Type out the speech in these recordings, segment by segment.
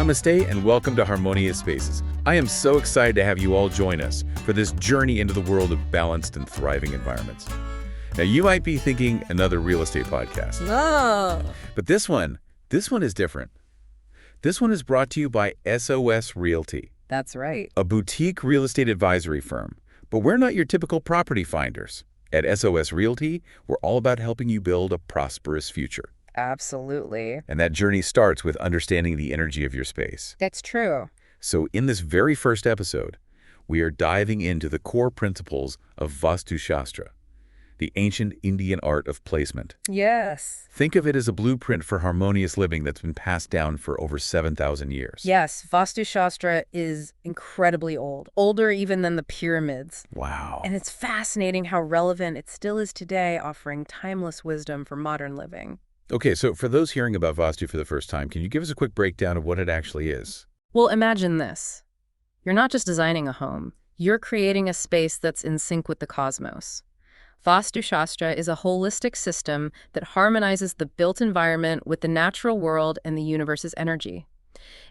Namaste and welcome to Harmonious Spaces. I am so excited to have you all join us for this journey into the world of balanced and thriving environments. Now, you might be thinking another real estate podcast. No. But this one is different. This one is brought to you by SOS Realty. That's right. A boutique real estate advisory firm. But we're not your typical property finders. At SOS Realty, we're all about helping you build a prosperous future. Absolutely. And that journey starts with understanding the energy of your space. That's true. So in this very first episode, we are diving into the core principles of Vaastu Shastra, the ancient Indian art of placement. Yes. Think of it as a blueprint for harmonious living that's been passed down for over 7,000 years. Yes, Vaastu Shastra is incredibly old, older even than the pyramids. Wow. And it's fascinating how relevant it still is today, offering timeless wisdom for modern living. Okay, so for those hearing about Vaastu for the first time, can you give us a quick breakdown of what it actually is? Well, imagine this. You're not just designing a home. You're creating a space that's in sync with the cosmos. Vaastu Shastra is a holistic system that harmonizes the built environment with the natural world and the universe's energy.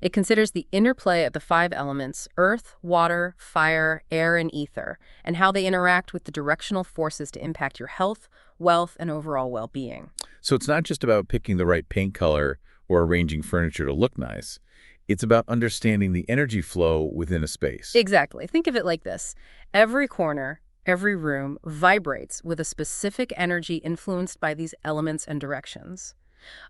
It considers the interplay of the 5 elements, earth, water, fire, air, and ether, and how they interact with the directional forces to impact your health, wealth, and overall well-being. So it's not just about picking the right paint color or arranging furniture to look nice. It's about understanding the energy flow within a space. Exactly. Think of it like this. Every corner, every room vibrates with a specific energy influenced by these elements and directions.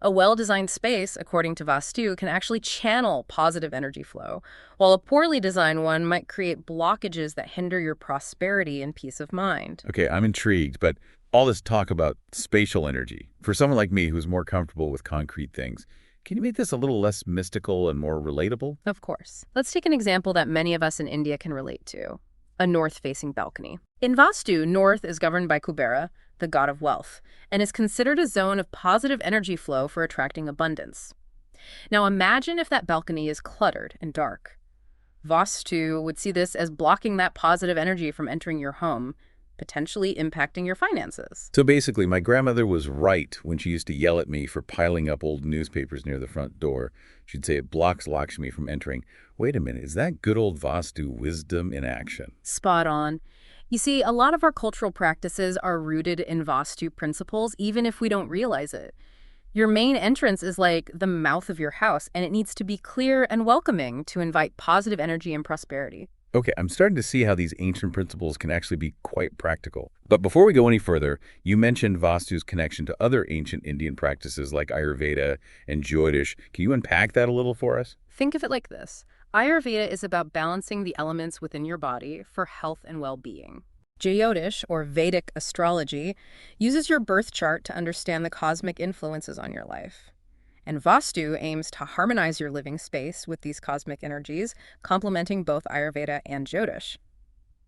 A well-designed space, according to Vaastu, can actually channel positive energy flow, while a poorly designed one might create blockages that hinder your prosperity and peace of mind. Okay, I'm intrigued, but all this talk about spatial energy, for someone like me who's more comfortable with concrete things, can you make this a little less mystical and more relatable? Of course. Let's take an example that many of us in India can relate to. A north-facing balcony. In Vaastu, north is governed by Kubera, the god of wealth, and is considered a zone of positive energy flow for attracting abundance. Now imagine if that balcony is cluttered and dark. Vaastu would see this as blocking that positive energy from entering your home, potentially impacting your finances. So basically, my grandmother was right when she used to yell at me for piling up old newspapers near the front door. She'd say it blocks Lakshmi from entering. Wait a minute, is that good old Vaastu wisdom in action? Spot on. You see, a lot of our cultural practices are rooted in Vaastu principles, even if we don't realize it. Your main entrance is like the mouth of your house, and it needs to be clear and welcoming to invite positive energy and prosperity. Okay, I'm starting to see how these ancient principles can actually be quite practical. But before we go any further, you mentioned Vaastu's connection to other ancient Indian practices like Ayurveda and Jyotish. Can you unpack that a little for us? Think of it like this. Ayurveda is about balancing the elements within your body for health and well-being. Jyotish, or Vedic astrology, uses your birth chart to understand the cosmic influences on your life. And Vaastu aims to harmonize your living space with these cosmic energies, complementing both Ayurveda and Jyotish.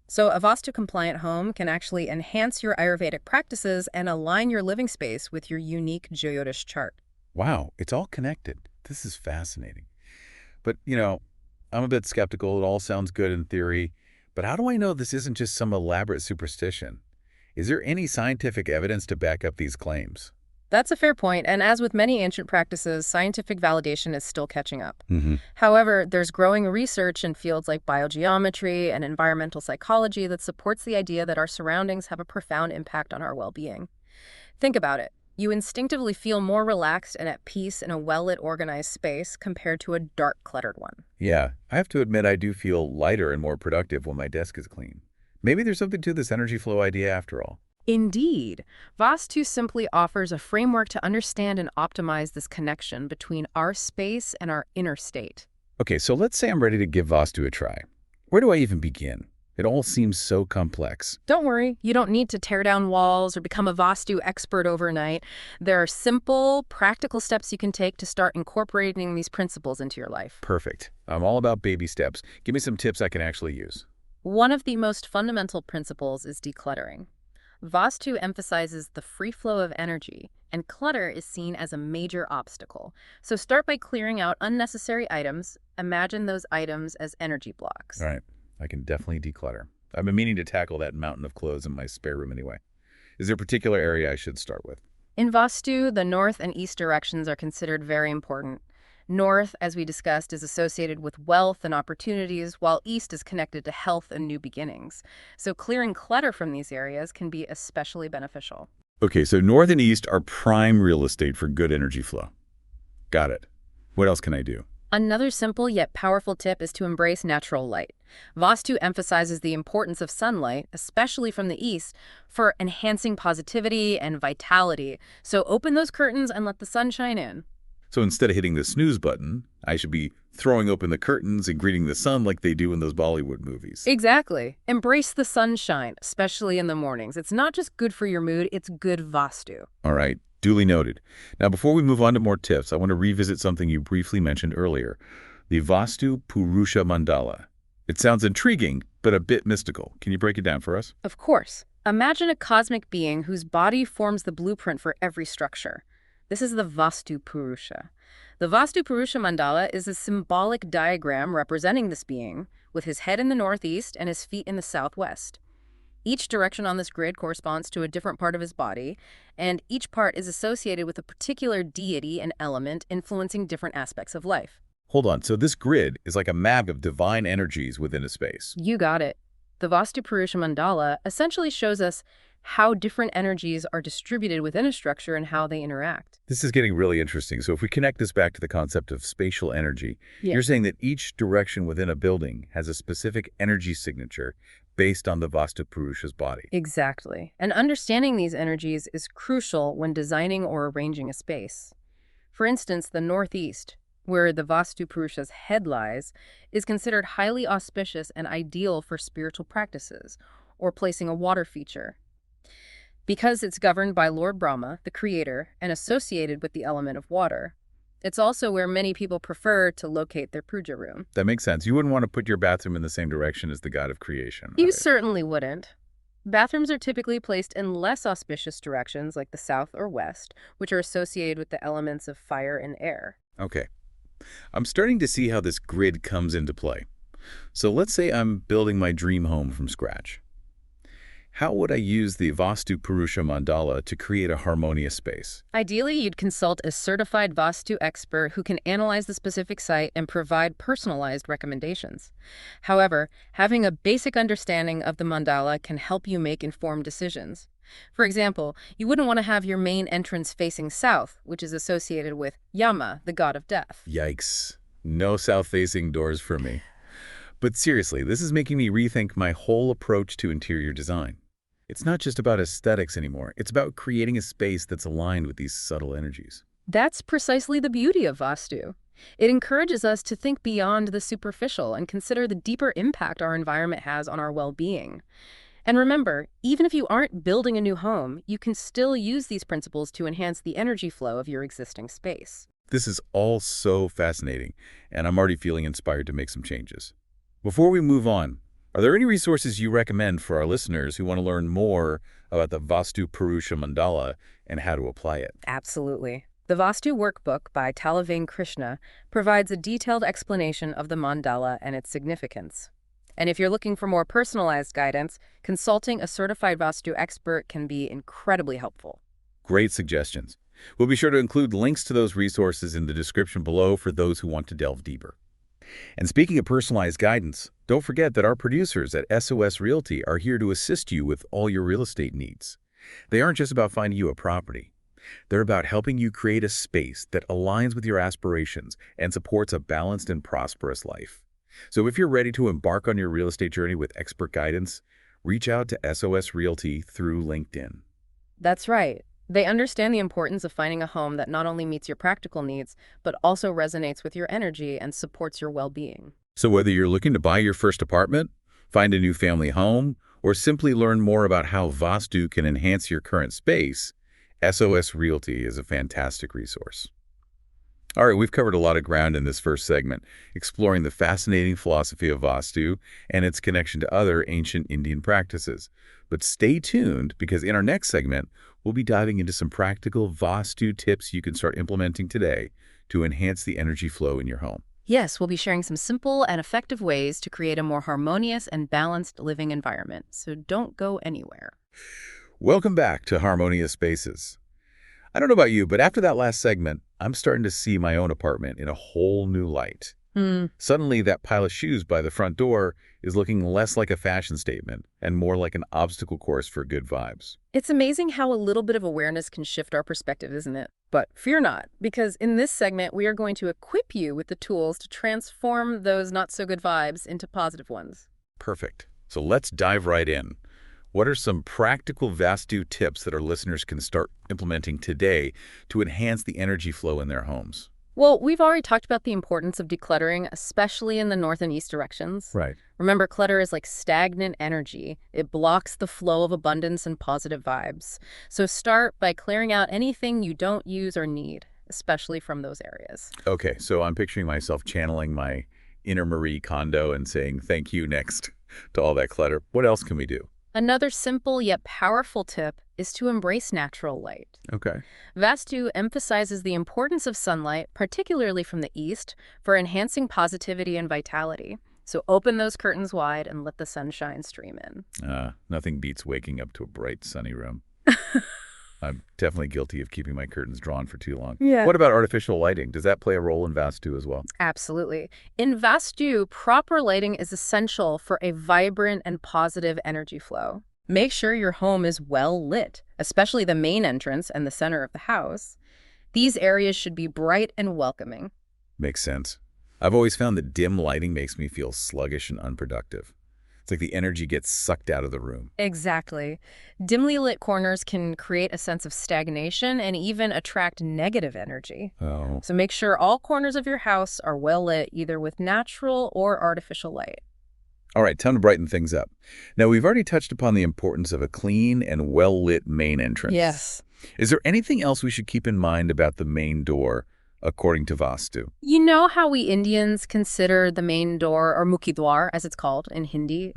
So a Vaastu-compliant home can actually enhance your Ayurvedic practices and align your living space with your unique Jyotish chart. Wow, it's all connected. This is fascinating. But, I'm a bit skeptical. It all sounds good in theory. But how do I know this isn't just some elaborate superstition? Is there any scientific evidence to back up these claims? That's a fair point, and as with many ancient practices, scientific validation is still catching up. Mm-hmm. However, there's growing research in fields like biogeometry and environmental psychology that supports the idea that our surroundings have a profound impact on our well-being. Think about it. You instinctively feel more relaxed and at peace in a well-lit, organized space compared to a dark, cluttered one. Yeah, I have to admit I do feel lighter and more productive when my desk is clean. Maybe there's something to this energy flow idea after all. Indeed. Vaastu simply offers a framework to understand and optimize this connection between our space and our inner state. Okay, so let's say I'm ready to give Vaastu a try. Where do I even begin? It all seems so complex. Don't worry, you don't need to tear down walls or become a Vaastu expert overnight. There are simple, practical steps you can take to start incorporating these principles into your life. Perfect. I'm all about baby steps. Give me some tips I can actually use. One of the most fundamental principles is decluttering. Vaastu emphasizes the free flow of energy, and clutter is seen as a major obstacle. So start by clearing out unnecessary items. Imagine those items as energy blocks. All right. I can definitely declutter. I've been meaning to tackle that mountain of clothes in my spare room anyway. Is there a particular area I should start with? In Vaastu, the north and east directions are considered very important. North, as we discussed, is associated with wealth and opportunities, while East is connected to health and new beginnings. So clearing clutter from these areas can be especially beneficial. Okay, so north and east are prime real estate for good energy flow. Got it. What else can I do? Another simple yet powerful tip is to embrace natural light. Vaastu emphasizes the importance of sunlight, especially from the east, for enhancing positivity and vitality. So open those curtains and let the sun shine in. So instead of hitting the snooze button, I should be throwing open the curtains and greeting the sun like they do in those Bollywood movies. Exactly. Embrace the sunshine, especially in the mornings. It's not just good for your mood, it's good Vaastu. All right, duly noted. Now, before we move on to more tips, I want to revisit something you briefly mentioned earlier, the Vaastu Purusha Mandala. It sounds intriguing, but a bit mystical. Can you break it down for us? Of course. Imagine a cosmic being whose body forms the blueprint for every structure. This is the Vaastu Purusha. The Vaastu Purusha Mandala is a symbolic diagram representing this being, with his head in the northeast and his feet in the southwest. Each direction on this grid corresponds to a different part of his body, and each part is associated with a particular deity and element influencing different aspects of life. Hold on, so this grid is like a map of divine energies within a space. You got it. The Vaastu Purusha Mandala essentially shows us how different energies are distributed within a structure and how they interact. This is getting really interesting. So if we connect this back to the concept of spatial energy, you're saying that each direction within a building has a specific energy signature based on the Vaastu Purusha's body. Exactly. And understanding these energies is crucial when designing or arranging a space. For instance, the northeast, where the Vaastu Purusha's head lies, is considered highly auspicious and ideal for spiritual practices or placing a water feature. Because it's governed by Lord Brahma, the creator, and associated with the element of water, it's also where many people prefer to locate their puja room. That makes sense. You wouldn't want to put your bathroom in the same direction as the god of creation. You Right? certainly wouldn't. Bathrooms are typically placed in less auspicious directions like the south or west, which are associated with the elements of fire and air. Okay. I'm starting to see how this grid comes into play. So let's say I'm building my dream home from scratch. How would I use the Vaastu Purusha Mandala to create a harmonious space? Ideally, you'd consult a certified Vaastu expert who can analyze the specific site and provide personalized recommendations. However, having a basic understanding of the mandala can help you make informed decisions. For example, you wouldn't want to have your main entrance facing south, which is associated with Yama, the god of death. Yikes. No south-facing doors for me. But seriously, this is making me rethink my whole approach to interior design. It's not just about aesthetics anymore. It's about creating a space that's aligned with these subtle energies. That's precisely the beauty of Vaastu. It encourages us to think beyond the superficial and consider the deeper impact our environment has on our well-being. And remember, even if you aren't building a new home, you can still use these principles to enhance the energy flow of your existing space. This is all so fascinating, and I'm already feeling inspired to make some changes. Before we move on, are there any resources you recommend for our listeners who want to learn more about the Vaastu Purusha Mandala and how to apply it? Absolutely. The Vaastu Workbook by Talavane Krishna provides a detailed explanation of the mandala and its significance. And if you're looking for more personalized guidance, consulting a certified Vaastu expert can be incredibly helpful. Great suggestions. We'll be sure to include links to those resources in the description below for those who want to delve deeper. And speaking of personalized guidance, don't forget that our producers at SOS Realty are here to assist you with all your real estate needs. They aren't just about finding you a property. They're about helping you create a space that aligns with your aspirations and supports a balanced and prosperous life. So if you're ready to embark on your real estate journey with expert guidance, reach out to SOS Realty through LinkedIn. That's right. They understand the importance of finding a home that not only meets your practical needs, but also resonates with your energy and supports your well-being. So whether you're looking to buy your first apartment, find a new family home, or simply learn more about how Vaastu can enhance your current space, SOS Realty is a fantastic resource. All right, we've covered a lot of ground in this first segment, exploring the fascinating philosophy of Vaastu and its connection to other ancient Indian practices. But stay tuned, because in our next segment, we'll be diving into some practical Vaastu tips you can start implementing today to enhance the energy flow in your home. Yes, we'll be sharing some simple and effective ways to create a more harmonious and balanced living environment, so don't go anywhere. Welcome back to Harmonious Spaces. I don't know about you, but after that last segment, I'm starting to see my own apartment in a whole new light. Hmm. Suddenly, that pile of shoes by the front door is looking less like a fashion statement and more like an obstacle course for good vibes. It's amazing how a little bit of awareness can shift our perspective, isn't it? But fear not, because in this segment, we are going to equip you with the tools to transform those not-so-good vibes into positive ones. Perfect. So let's dive right in. What are some practical Vaastu tips that our listeners can start implementing today to enhance the energy flow in their homes? Well, we've already talked about the importance of decluttering, especially in the north and east directions. Right. Remember, clutter is like stagnant energy. It blocks the flow of abundance and positive vibes. So start by clearing out anything you don't use or need, especially from those areas. Okay, so I'm picturing myself channeling my inner Marie Kondo and saying thank you next to all that clutter. What else can we do? Another simple yet powerful tip is to embrace natural light. Okay. Vastu emphasizes the importance of sunlight, particularly from the east, for enhancing positivity and vitality. So open those curtains wide and let the sunshine stream in. Nothing beats waking up to a bright, sunny room. I'm definitely guilty of keeping my curtains drawn for too long. Yeah. What about artificial lighting? Does that play a role in Vaastu as well? Absolutely. In Vastu, proper lighting is essential for a vibrant and positive energy flow. Make sure your home is well lit, especially the main entrance and the center of the house. These areas should be bright and welcoming. Makes sense. I've always found that dim lighting makes me feel sluggish and unproductive. It's like the energy gets sucked out of the room. Exactly. Dimly lit corners can create a sense of stagnation and even attract negative energy. Oh. So make sure all corners of your house are well lit, either with natural or artificial light. All right, time to brighten things up. Now, we've already touched upon the importance of a clean and well-lit main entrance. Yes. Is there anything else we should keep in mind about the main door, according to Vaastu? You know how we Indians consider the main door, or mukhi dwar, as it's called in Hindi,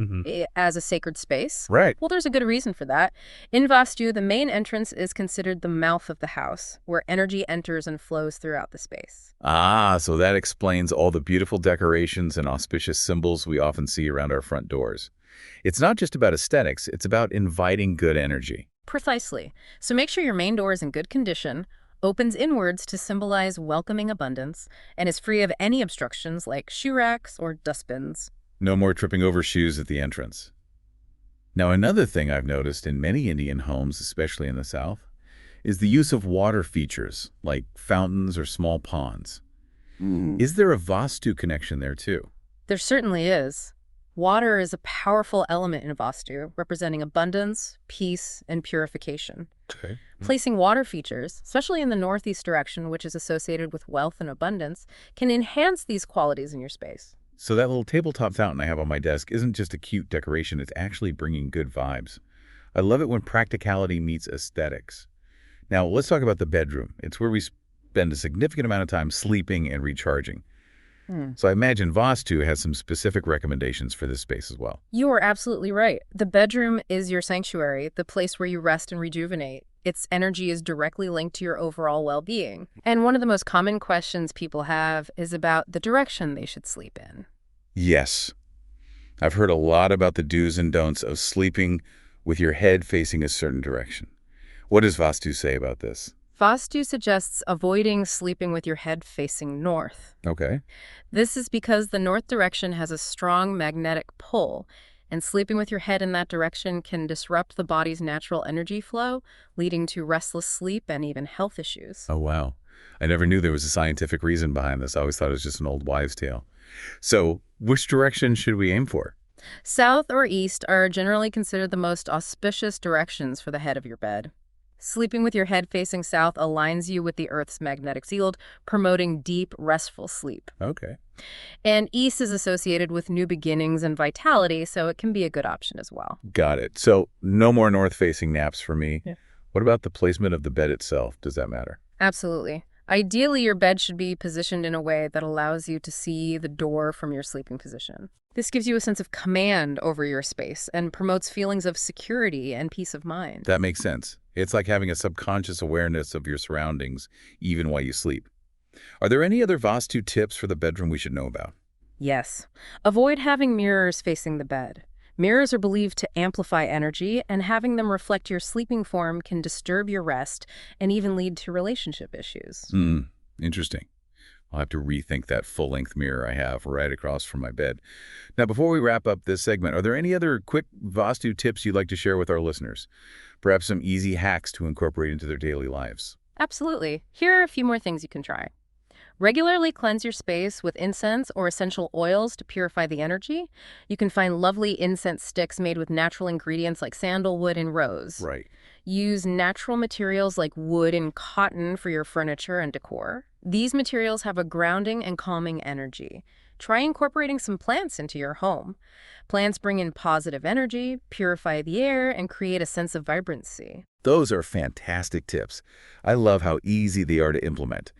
as a sacred space? Right. Well, there's a good reason for that. In Vastu, the main entrance is considered the mouth of the house, where energy enters and flows throughout the space. Ah, so that explains all the beautiful decorations and auspicious symbols we often see around our front doors. It's not just about aesthetics, it's about inviting good energy. Precisely. So make sure your main door is in good condition, opens inwards to symbolize welcoming abundance, and is free of any obstructions like shoe racks or dustbins. No more tripping over shoes at the entrance. Now, another thing I've noticed in many Indian homes, especially in the South, is the use of water features, like fountains or small ponds. Is there a Vaastu connection there, too? There certainly is. Water is a powerful element in Vastu, representing abundance, peace, and purification. Okay. Placing water features, especially in the northeast direction, which is associated with wealth and abundance, can enhance these qualities in your space. So that little tabletop fountain I have on my desk isn't just a cute decoration, it's actually bringing good vibes. I love it when practicality meets aesthetics. Now, let's talk about the bedroom. It's where we spend a significant amount of time sleeping and recharging. So I imagine Vaastu has some specific recommendations for this space as well. You are absolutely right. The bedroom is your sanctuary, the place where you rest and rejuvenate. Its energy is directly linked to your overall well-being. And one of the most common questions people have is about the direction they should sleep in. Yes. I've heard a lot about the do's and don'ts of sleeping with your head facing a certain direction. What does Vaastu say about this? Vastu suggests avoiding sleeping with your head facing north. Okay. This is because the north direction has a strong magnetic pull, and sleeping with your head in that direction can disrupt the body's natural energy flow, leading to restless sleep and even health issues. Oh, wow. I never knew there was a scientific reason behind this. I always thought it was just an old wives' tale. So, which direction should we aim for? South or east are generally considered the most auspicious directions for the head of your bed. Sleeping with your head facing south aligns you with the Earth's magnetic field, promoting deep, restful sleep. Okay. And east is associated with new beginnings and vitality, so it can be a good option as well. Got it. So, no more north-facing naps for me. Yeah. What about the placement of the bed itself? Does that matter? Absolutely. Ideally, your bed should be positioned in a way that allows you to see the door from your sleeping position. This gives you a sense of command over your space and promotes feelings of security and peace of mind. That makes sense. It's like having a subconscious awareness of your surroundings, even while you sleep. Are there any other Vaastu tips for the bedroom we should know about? Yes. Avoid having mirrors facing the bed. Mirrors are believed to amplify energy, and having them reflect your sleeping form can disturb your rest and even lead to relationship issues. Interesting. I'll have to rethink that full-length mirror I have right across from my bed. Now, before we wrap up this segment, are there any other quick Vastu tips you'd like to share with our listeners? Perhaps some easy hacks to incorporate into their daily lives? Absolutely. Here are a few more things you can try. Regularly cleanse your space with incense or essential oils to purify the energy. You can find lovely incense sticks made with natural ingredients like sandalwood and rose. Right. Use natural materials like wood and cotton for your furniture and decor. These materials have a grounding and calming energy. Try incorporating some plants into your home. Plants bring in positive energy, purify the air, and create a sense of vibrancy. Those are fantastic tips. I love how easy they are to implement.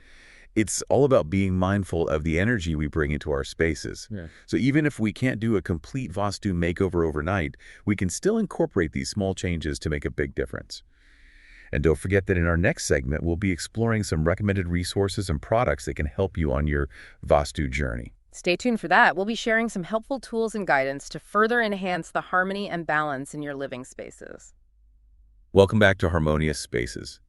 It's all about being mindful of the energy we bring into our spaces. Yeah. So even if we can't do a complete Vastu makeover overnight, we can still incorporate these small changes to make a big difference. And don't forget that in our next segment, we'll be exploring some recommended resources and products that can help you on your Vastu journey. Stay tuned for that. We'll be sharing some helpful tools and guidance to further enhance the harmony and balance in your living spaces. Welcome back to Harmonious Spaces.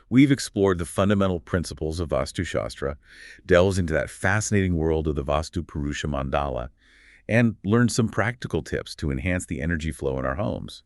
We've explored the fundamental principles of Vaastu Shastra, delved into that fascinating world of the Vastu Purusha Mandala, and learned some practical tips to enhance the energy flow in our homes.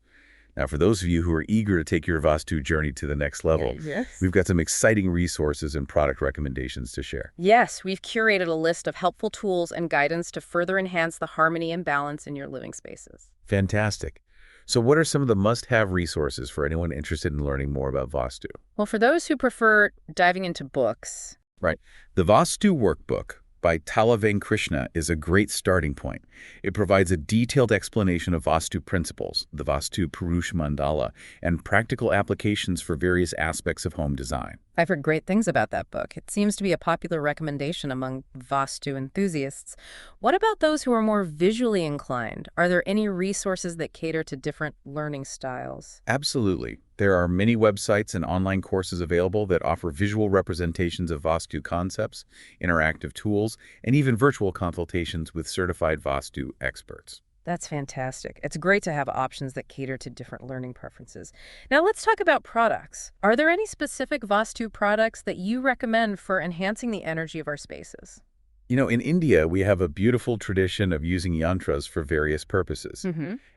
Now, for those of you who are eager to take your Vastu journey to the next level, Yes. we've got some exciting resources and product recommendations to share. Yes, we've curated a list of helpful tools and guidance to further enhance the harmony and balance in your living spaces. Fantastic. So what are some of the must-have resources for anyone interested in learning more about Vastu? Well, for those who prefer diving into books, Right. The Vastu Workbook by Talavane Krishna is a great starting point. It provides a detailed explanation of Vastu principles, the Vastu Purusha Mandala, and practical applications for various aspects of home design. I've heard great things about that book. It seems to be a popular recommendation among Vastu enthusiasts. What about those who are more visually inclined? Are there any resources that cater to different learning styles? Absolutely. There are many websites and online courses available that offer visual representations of Vastu concepts, interactive tools, and even virtual consultations with certified Vastu experts. That's fantastic. It's great to have options that cater to different learning preferences. Now let's talk about products. Are there any specific Vastu products that you recommend for enhancing the energy of our spaces? You know, in India, we have a beautiful tradition of using yantras for various purposes.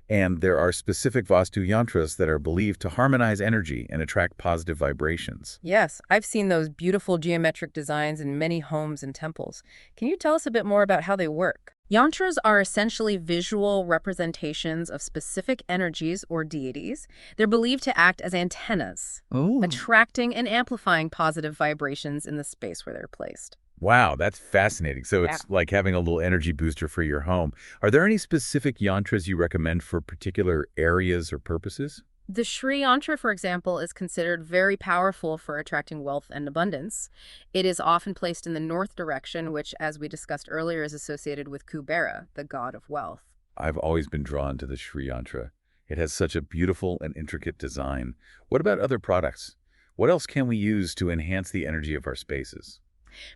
And there are specific Vastu yantras that are believed to harmonize energy and attract positive vibrations. Yes, I've seen those beautiful geometric designs in many homes and temples. Can you tell us a bit more about how they work? Yantras are essentially visual representations of specific energies or deities. They're believed to act as antennas, Oh. attracting and amplifying positive vibrations in the space where they're placed. Wow, that's fascinating. So it's like having a little energy booster for your home. Are there any specific yantras you recommend for particular areas or purposes? The Shri Yantra, for example, is considered very powerful for attracting wealth and abundance. It is often placed in the north direction, which, as we discussed earlier, is associated with Kubera, the god of wealth. I've always been drawn to the Shri Yantra. It has such a beautiful and intricate design. What about other products? What else can we use to enhance the energy of our spaces?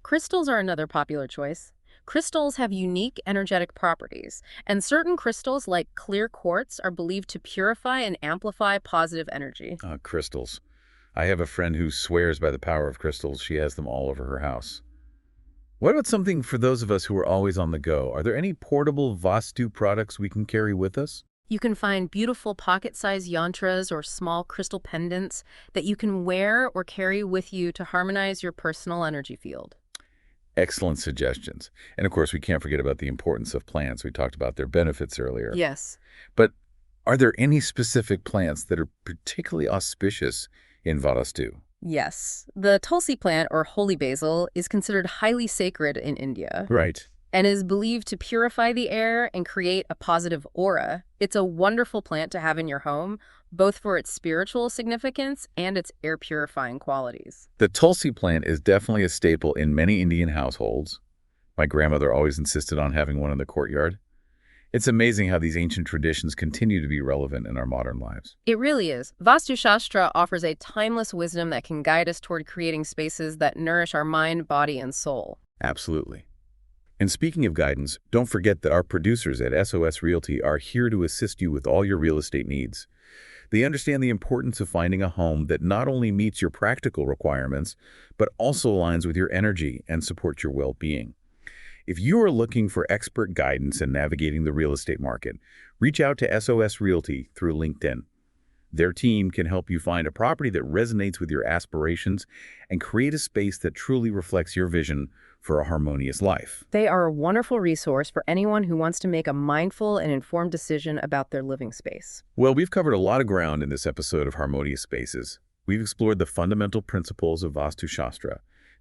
Crystals are another popular choice. Crystals have unique energetic properties, and certain crystals, like clear quartz, are believed to purify and amplify positive energy. Crystals. I have a friend who swears by the power of crystals. She has them all over her house. What about something for those of us who are always on the go? Are there any portable Vastu products we can carry with us? You can find beautiful pocket-sized yantras or small crystal pendants that you can wear or carry with you to harmonize your personal energy field. Excellent suggestions. And of course, we can't forget about the importance of plants. We talked about their benefits earlier. Yes. But are there any specific plants that are particularly auspicious in Vastu? Yes. The tulsi plant, or holy basil, is considered highly sacred in India Right. and is believed to purify the air and create a positive aura. It's a wonderful plant to have in your home, both for its spiritual significance and its air-purifying qualities. The Tulsi plant is definitely a staple in many Indian households. My grandmother always insisted on having one in the courtyard. It's amazing how these ancient traditions continue to be relevant in our modern lives. It really is. Vaastu Shastra offers a timeless wisdom that can guide us toward creating spaces that nourish our mind, body, and soul. Absolutely. And speaking of guidance, don't forget that our producers at SOS Realty are here to assist you with all your real estate needs. They understand the importance of finding a home that not only meets your practical requirements, but also aligns with your energy and supports your well-being. If you are looking for expert guidance in navigating the real estate market, reach out to SOS Realty through LinkedIn. Their team can help you find a property that resonates with your aspirations and create a space that truly reflects your vision for a harmonious life. They are a wonderful resource for anyone who wants to make a mindful and informed decision about their living space. Well, we've covered a lot of ground in this episode of Harmonious Spaces. We've explored the fundamental principles of Vaastu Shastra,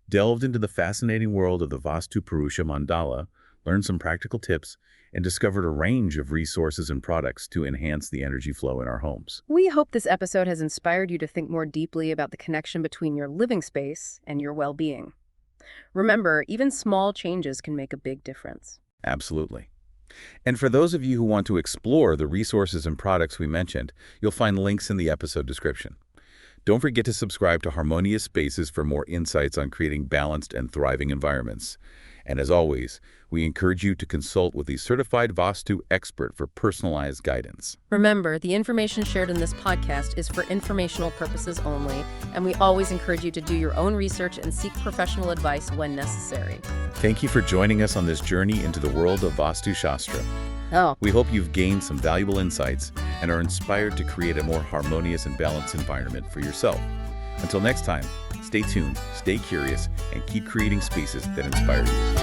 delved into the fascinating world of the Vaastu Purusha Mandala, learned some practical tips, and discovered a range of resources and products to enhance the energy flow in our homes. We hope this episode has inspired you to think more deeply about the connection between your living space and your well-being. Remember, even small changes can make a big difference. Absolutely. And for those of you who want to explore the resources and products we mentioned, you'll find links in the episode description. Don't forget to subscribe to Harmonious Spaces for more insights on creating balanced and thriving environments. And as always, we encourage you to consult with a certified Vaastu expert for personalized guidance. Remember, the information shared in this podcast is for informational purposes only, and we always encourage you to do your own research and seek professional advice when necessary. Thank you for joining us on this journey into the world of Vaastu Shastra. We hope you've gained some valuable insights and are inspired to create a more harmonious and balanced environment for yourself. Until next time, stay tuned, stay curious, and keep creating spaces that inspire you.